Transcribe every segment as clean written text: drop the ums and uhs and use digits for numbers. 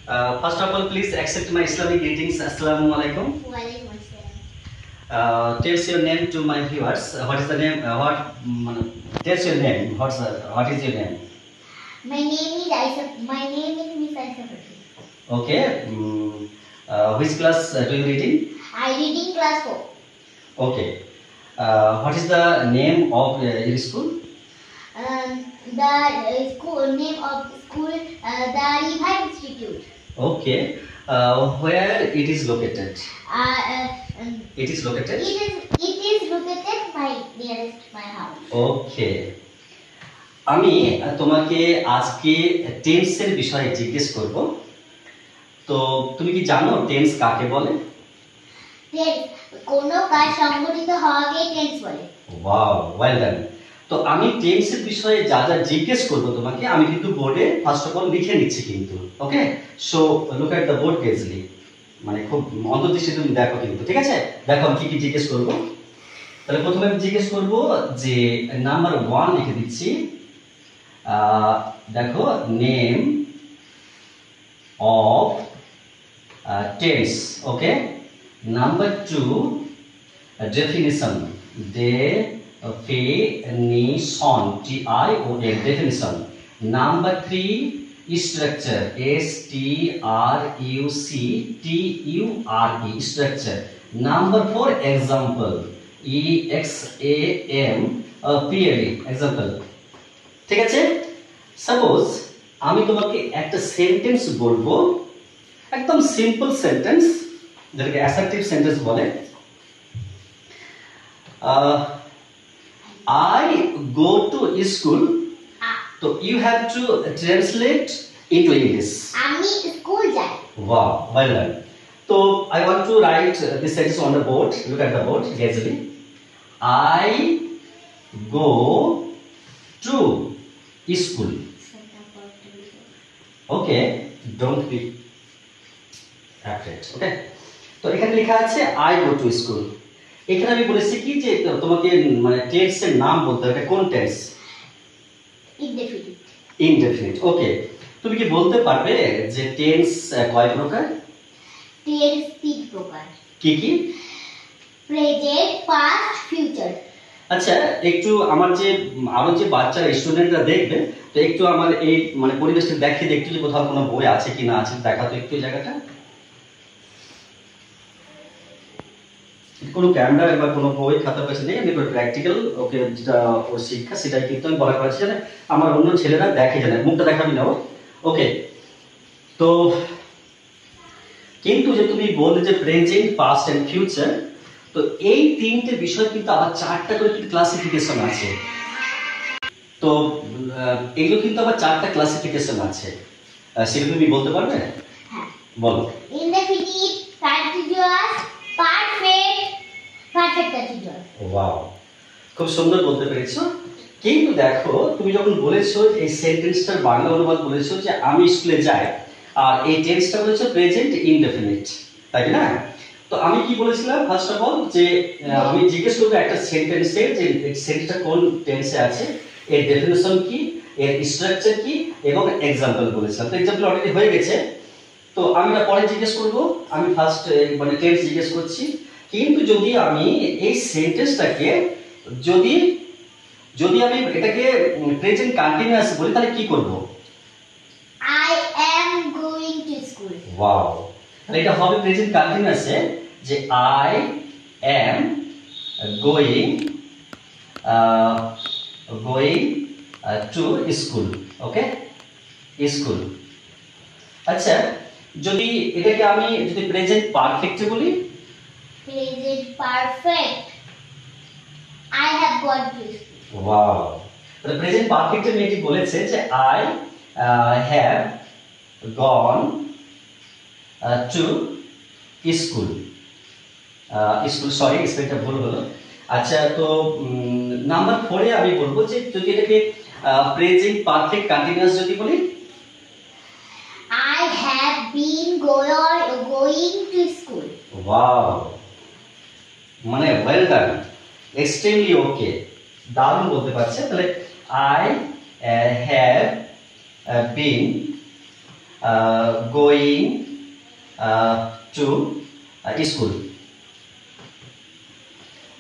First of all, please accept my Islamic greetings. Assalamu alaikum. Walaikum assalam. Tells your name to my viewers. What is the name? Tells your name? What is your name? My name is Aisha. My name is Miss Aisha Patel. Okay. Which class do you reading? I reading class 4. Okay. What is the name of your school? The school name of school the Revive Institute. Okay. Where it is located? It is located. It is located my nearest my house. Okay. আমি তোমাকে আজকে টেন্সের বিষয়ে জিজ্ঞেস করব। তো তুমি কি জানো টেন্স কাকে বলে? টেন্স কোন কাজ সংঘটিত হওয়াকে টেন্স বলে। Wow, well done. তো আমি টেন্সের বিষয়ে যা যা জিজ্ঞেস করব তোমাকে, আমি কিন্তু বোর্ডে ফার্স্ট অফ অল লিখে নিচ্ছি কিন্তু। Okay, so look at the board casually, মানে খুব অন্তর্দৃষ্টি তুমি দেখো কিন্তু, ঠিক আছে? দেখো আমি কি কি জিজ্ঞেস করব। তাহলে প্রথমে আমি জিজ্ঞেস করব যে নাম্বার 1 লিখে দিচ্ছি। দেখো, name of tense. Okay, number 2 definition, definition, TION, definition. Number 3 structure, STRUCTURE, structure. Number 4 example, EXAMPLE, example. ঠিক আছে? সাপোজ আমি তোমাকে একটা সেন্টেন্স বলবো, একদম সিম্পল সেন্টেন্স, যেটাকে অ্যাসার্টিভ সেন্টেন্স বলে। I go to school. So you have to translate into English. আমি স্কুল যাই। Wow, well done. So I want to write this sentence on the board. Look at the board carefully. I go to school. Okay, don't be afraid. Okay. তো এখানে লেখা আছে I go to school. এখানে আমি বলেছি কি যে তোমাকে মানে টেন্সের নাম বলতে হবে। কোন টেন্স? ইনডেফিনিট। ইনডেফিনিট। ওকে, তুমি কি বলতে পারবে যে টেন্স কয় প্রকার? টেন্স 3 প্রকার। কি কি? Present, past, future. আচ্ছা, একটু আমার যে আরো যে বাচ্চারা স্টুডেন্টরা দেখবে, তো একটু আমার এই মানে পরিবেশটা দেখিয়ে একটু, যে কোথাও কোনো বই আছে কিনা আছে দেখা তো একটু জায়গাটা। কোনো ক্যামেরা বা কোনো বই খাতা পেছে নেই, আমি প্র্যাকটিক্যাল ওকে যেটা ওর শিক্ষা সেটাই কিন্তু আমি বলা করেছি, জানে আমার অন্য ছেলেরা দেখে, জানে মুখটা দেখাবি না। ওকে, তো কিন্তু যে তুমি বললে যে প্রেজেন্ট, পাস্ট এন্ড ফিউচার, তো এই তিনটে বিষয় কিন্তু আবার 4টা করে কিন্তু ক্লাসিফিকেশন আছে। তো এগুলো কিন্তু আবার 4টা ক্লাসিফিকেশন আছে, সেগুলো তুমি বলতে পারবে? হ্যাঁ, বলো। Indefinite, continuous, perfect, perfect continuous. Wow, খুব সুন্দর বলতে পেরেছো। কিন্তু দেখো, তুমি যখন বলেছো এই সেন্টেন্সটার বাংলা অনুবাদ বলেছো যে আমি স্কুলে যাই, আর এই টেন্সটা বলেছো প্রেজেন্ট ইনডেফিনিট, তাই না? তো আমি কি বলেছিলাম ফার্স্ট অফ অল, যে আমি জিজ্ঞেস করবো একটা সেন্টেন্সের যে সেন্টেন্সটা কোন টেন্সে আছে, এর ডেফিনিশন কি, এর স্ট্রাকচার কি, এবং এক্সাম্পল বলেছিলাম। তো এক্সাম্পল অলরেডি হয়ে গেছে, তো আমি পরে জিজ্ঞেস করবো। আমি ফার্স্ট মানে টেন্স জিজ্ঞেস করছি, কিন্তু যদি আমি এই সেন্টেন্সটাকে যদি আমি এটাকে প্রেজেন্ট কন্টিনিউয়াস বলি, তাহলে কি করব? I am going to school. Wow, তাহলে এটা হবে প্রেজেন্ট কন্টিনিউয়াসে যে I am going to school. Okay, school. আচ্ছা, যদি এটাকে আমি যদি প্রেজেন্ট পারফেক্ট বলি, Present perfect. I have gone to school. Wow, তাহলে প্রেজেন্ট পারফেক্টে মেয়েটি বলেছে যে I have gone to school. School, sorry স্পেলিংটা ভুল হলো। আচ্ছা, তো নাম্বার 4 এ আমি বলবো যে যদি এটাকে প্রেজেন্ট পারফেক্ট কন্টিনিউয়াস যদি বলি, I have been going to school. Wow, মানে ওয়েল ডান, এক্সট্রিমলি ওকে, দারুণ বলতে পারছে। তাহলে I have been going to school.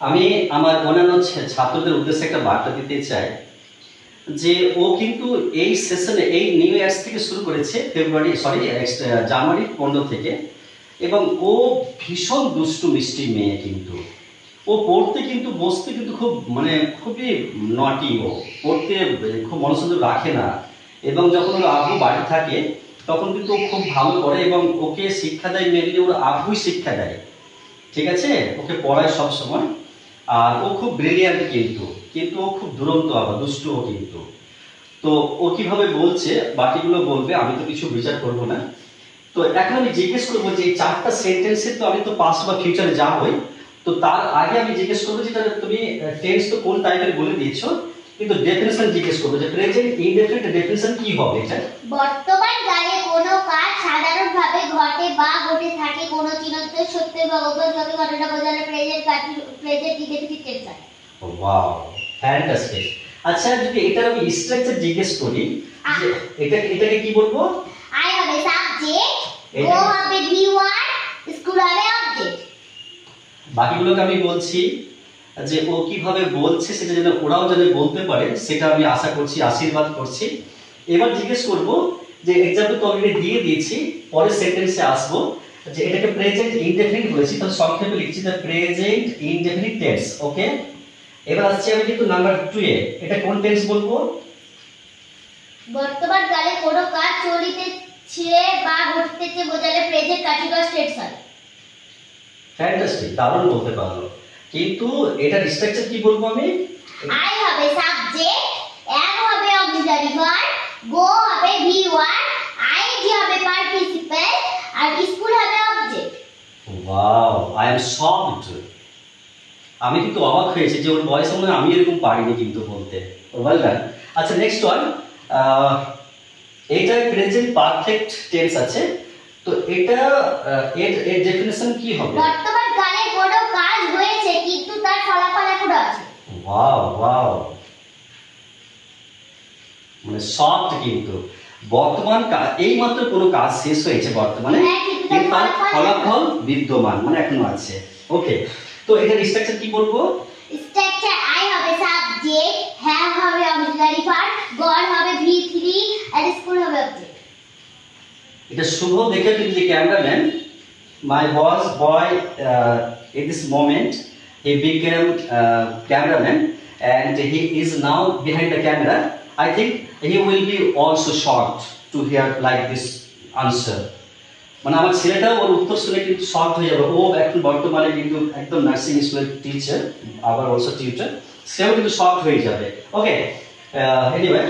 আমি আমার অন্যান্য ছাত্রদের উদ্দেশ্যে একটা বার্তা দিতে চাই যে ও কিন্তু এই সেশনে এই নিউ ইয়ার্স থেকে শুরু করেছে জানুয়ারি 15 থেকে, এবং ও ভীষণ দুষ্টু মিষ্টি মেয়ে। কিন্তু ও পড়তে কিন্তু বসতে কিন্তু খুবই নটি। ও পড়তে খুব মনোসংযোগ রাখে না, এবং যখন ওর আব্বু বাড়ি থাকে তখন কিন্তু ও খুব ভালো পড়ে, এবং ওকে শিক্ষা দেয় মেনলি ওর আব্বুই শিক্ষা দেয়, ঠিক আছে, ওকে পড়ায় সব সময়। আর ও খুব ব্রিলিয়ান্ট, কিন্তু ও খুব দুরন্ত, আবার দুষ্টু ও কিন্তু। তো ও কিভাবে বলছে বাকিগুলো বলবে, আমি তো কিছু বিচার করব না। তো এখন আমি জিজ্ঞেস করবো যে এই 4টা সেন্টেন্সে তো আমি তো পাস্ট বা ফিউচারে যাবই, তো তার আগে আমি জিজ্ঞেস করবো যে তুমি টেন্স তো কোন টাইপের বলে দিয়েছো, কিন্তু ডেফিনিশন জিজ্ঞেস করবো যে প্রেজেন্ট ইনডেফিনিট ডেফিনিশন কি হবে এটা। বর্তমান কালে কোনো কাজ সাধারণভাবে ঘটে বা ঘটে থাকে, কোনো চিরন্তন সত্য বা অভ্যাসগত ঘটনা বোঝালে প্রেজেন্ট ইনডেফিনিট টেন্স হয়। Wow, fantastic. আচ্ছা, যদি এটা আমি স্ট্রাকচার জিজ্ঞেস করি যে এটাকে কি বলবো? আই হবে সাবজেক্ট, ও হবে V1, স্কুল হবে অবজেক্ট। বাকিগুলোকে আমি বলছি যে ও কিভাবে বলছে সেটা যেন ওরাও যেন বলতে পারে, সেটা আমি আশা করছি, আশীর্বাদ করছি। এবার জিজ্ঞেস করব যে এক্সাম্পল তো অলরেডি দিয়ে দিয়েছি, পরের সেন্টেন্সে আসবো যে এটাকে প্রেজেন্ট ইনডেফিনিট বলেছি, তাহলে সংক্ষেপে লিখছি দ্য প্রেজেন্ট ইনডেফিনিট টেন্স। ওকে, এবার আসছি আমি কিন্তু নাম্বার 2 এ। এটা কোন টেন্স বলবো? বর্তমান কালে কোনো কাজ চলিতেছে বা ঘটতেছে বোঝালে প্রেজেন্ট কন্টিনিউয়াস টেন্স হয়। ফ্যান্টাস্টিক, দারুণ বলতে পারলো। কিন্তু এটার স্ট্রাকচার কি বলবো আমি? আই হবে সাবজেক্ট, এম হবে অক্সিলারি ভার্ব, গো হবে V1, আইএনজি হবে পার্টিসিপল, আর স্কুল হবে object. Wow, I am shocked. আমি কিন্তু অবাক হয়েছি যে ওর বয়স মনে আমি এরকম পারিনি কিন্তু বলতে। Well done. আচ্ছা, নেক্সট ওয়ান। এটা প্রেজেন্ট পারফেক্ট টেন্স আছে, তো এটা এর ডেফিনিশন কি হবে? বর্তমান কালে কোনো কাজ হয়েছে কিন্তু তার ফলাফল এখনো আছে। ওয়াও ওয়াও, মানে শকড। কিন্তু বর্তমান এই মাত্র কোনো কাজ শেষ হয়েছে বর্তমানে, কিন্তু তার ফলাফল বিদ্যমান, মানে এখনো আছে। ওকে, তো এটার স্ট্রাকচার কি বলবো? স্ট্রাকচার আই হবে সাবজেক্ট, হ্যাভ হবে অক্সিলারি ভার্ব, গড হবে V3, আর স্কুল হবে অবজেক্ট। এটা শুভ দেখে তুমি যে cameraman, my boss boy in this moment he became cameraman and he is now behind the camera. I think he will be also shocked to hear like this answer. মানে আমার ছেলেটাও ওর উত্তর শুনে কিন্তু শক হয়ে যাবে। ও এখন বর্তমানে কিন্তু একদম নার্সিং স্কুলের টিচার, আবার অলসো টিউটার, সেও কিন্তু শক হয়ে যাবে। Okay, anyway,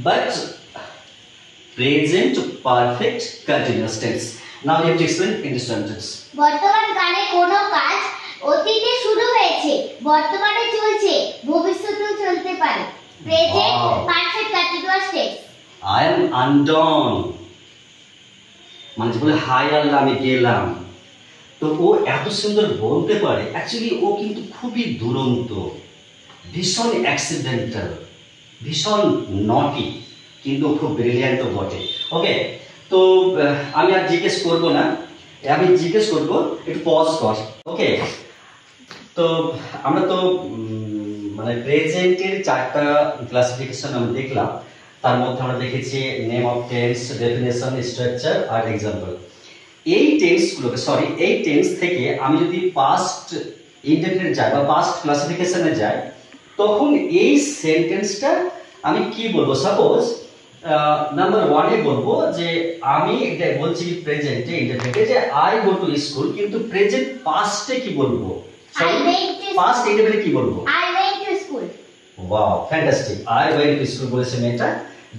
but present perfect continuous tense. Now you have to explain in this sentence. বর্তমান কালে কোনো কাজ অতীতে শুরু হয়েছে, বর্তমানে চলছে, ভবিষ্যতেও চলতে পারে। Present perfect continuous tense. I am undone, মানে বলে হাই আল্লাহ আমি গেলাম। তো ও এত সুন্দর বলতে পারে, অ্যাকচুয়ালি ও কিন্তু খুবই দুরন্ত, ভীষণ অ্যাক্সিডেন্টাল, ভীষণ নটি, কিন্তু খুব ব্রিলিয়ান্টও বটে। ওকে, তো আমি আর জিজ্ঞেস করবো না, আমি জিজ্ঞেস করবো, একটু পজ কর। ওকে, তো আমরা তো মানে প্রেজেন্টের 4টা ক্লাসিফিকেশন আমরা দেখলাম। তার মধ্যে আমরা দেখেছি name of tense, definition, structure আর এক্সাম্পল। এই টেন্স থেকে আমি যদি পাস্ট ইনডেফিনিট যাই বা পাস্ট ক্লাসিফিকেশনে যাই, তখন এই সেন্টেন্সটা আমি কি বলবো? সাপোজ নাম্বার 1 এ বলবো যে আমি এটা বলছি প্রেজেন্টে ইনডেফিনিটে যে আই গো টু স্কুল, কিন্তু প্রেজেন্ট পাস্টে কি বলবো? পাস্ট ইনডেফিনিটে কি বলবো? I went to school. Wow, fantastic. I went to school বলেছে মেয়েটা,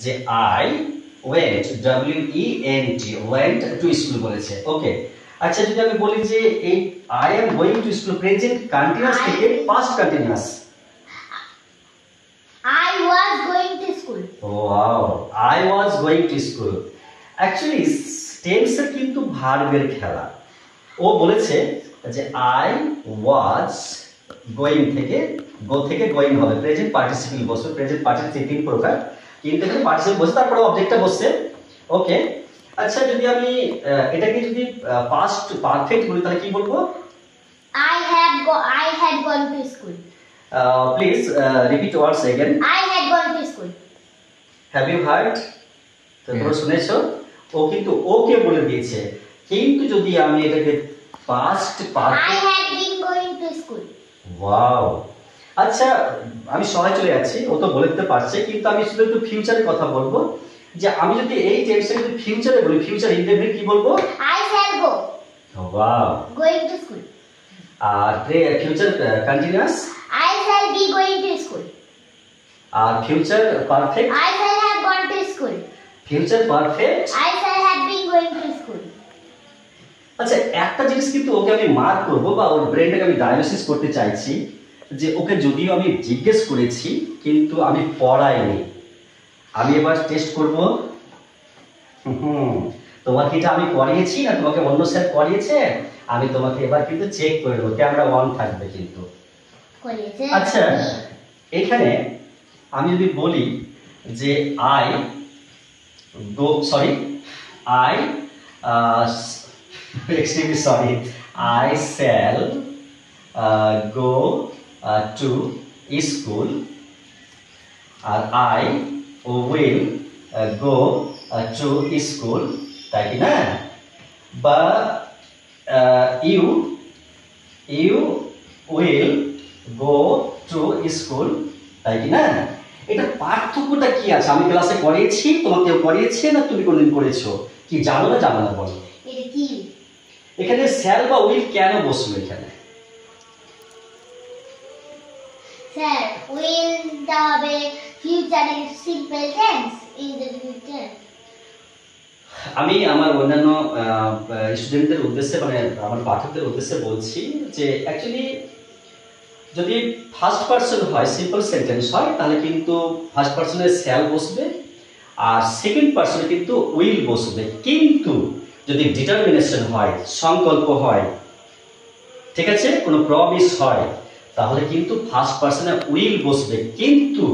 যে I went, WENT, went to school বলেছে। ওকে, আচ্ছা, যদি আমি বলি যে এই I am going to school present continuous থেকে past continuous, I was going to school. Wow, I was going to school. Actually টেন্সের কিন্তু ভার্বের খেলা। ও বলেছে যে আই ওয়াজ গোইং থেকে, গো থেকে গোইং হবে, প্রেজেন্ট পার্টিসিপল বসবে। প্রেজেন্ট পার্টিসিপল 3 প্রকার, কিন্তু এখানে পার্টিসিপল বসে, তারপরে অবজেক্টটা বসছে। ওকে, আচ্ছা যদি আমি এটাকে যদি পাস্ট পারফেক্ট বলি তাহলে কি বলবো? I had gone to school. Please repeat words again. I had gone to school. Have you heard? তো তোমরা শুনেছো, ও কিন্তু ওকে বলে দিয়েছে, কিন্তু যদি আমি এটাকে past I perfect, had been going to school. Wow. আচ্ছা আমি সবাই চলে যাচ্ছি, ও তো বলে দিতে পারছে, কিন্তু আমি শুধু একটু ফিউচারের কথা বলবো, যে আমি যদি এই টেন্সটাকে যদি ফিউচারে বলি, ফিউচার ইনডেফিনিট কি বলবো? I shall go. Wow. Going to school. আর future continuous? I shall be going to school. আর future perfect? I shall have gone to school. Future perfect. I shall have been going to school. আচ্ছা একটা জিনিস কিন্তু ওকে আমি mark করবো, বা ওর ব্রেনটাকে আমি ডায়াগনোসিস করতে চাইছি, যে ওকে যদিও আমি জিজ্ঞেস করেছি কিন্তু আমি পড়াইনি। আমি এবার টেস্ট করব, তোমাকে এটা আমি করিয়েছি না তোমাকে অন্য স্যার করিয়েছে, আমি তোমাকে এবার কিন্তু চেক করে দেবো, ক্যামেরা অন থাকবে কিন্তু। করিয়েছে। আচ্ছা এখানে আমি যদি বলি যে I go, sorry I extremely sorry, I shall go to school, আর I will go to school, তাই কি না? বা you will go to school, তাই কি না? এটা পার্থক্যটা কি আছে? আমি ক্লাসে করিয়েছি, তোমাকে করিয়েছে না তুমি কোনদিন করেছো? কি জানো না জানো না বলো? এটা কি? এখানে শ্যাল বা উইল কেন বসলো এখানে? স্যার উইলটা হবে future in simple tense, in the future. আমি আমার অন্যান্য স্টুডেন্টদের উদ্দেশ্যে, মানে আমার পাঠকদের উদ্দেশ্যে বলছি যে অ্যাকচুয়ালি যদি ফার্স্ট পারসন হয়, সিম্পল সেন্টেন্স হয়, তাহলে কিন্তু ফার্স্ট পারসনে শ্যাল বসবে আর সেকেন্ড পারসনে কিন্তু উইল বসবে। কিন্তু যদি ডিটারমিনেশন হয়, সংকল্প হয়, ঠিক আছে, কোনো প্রমিস হয়, তাহলে কিন্তু ফার্স্ট পারসনে উইল বসবে। কিন্তু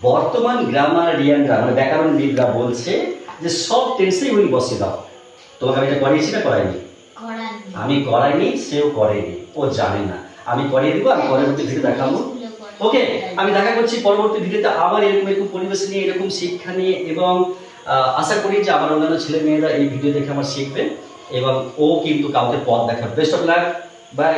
বর্তমান গ্রামারিয়ানরা, মানে ব্যাকরণবিদরা বলছে যে সব টেন্সে উইল বসিয়ে দাও। তোমাকে আমি এটা করিয়েছি না করাইনি? আমি করাইনি, সেও করেনি, ও জানে না। আমি করিয়ে দিব, আমি পরবর্তী ভিডিও দেখাবো। ওকে, আমি দেখা করছি পরবর্তী ভিডিওতে আবার এরকম পরিবেশ নিয়ে, এরকম শিক্ষা নিয়ে, এবং আশা করি যে আমার অন্যান্য ছেলে মেয়েরা এই ভিডিও দেখে আমার শিখবে এবং ও কিন্তু কাউকে পথ দেখাবে। Best of luck, by.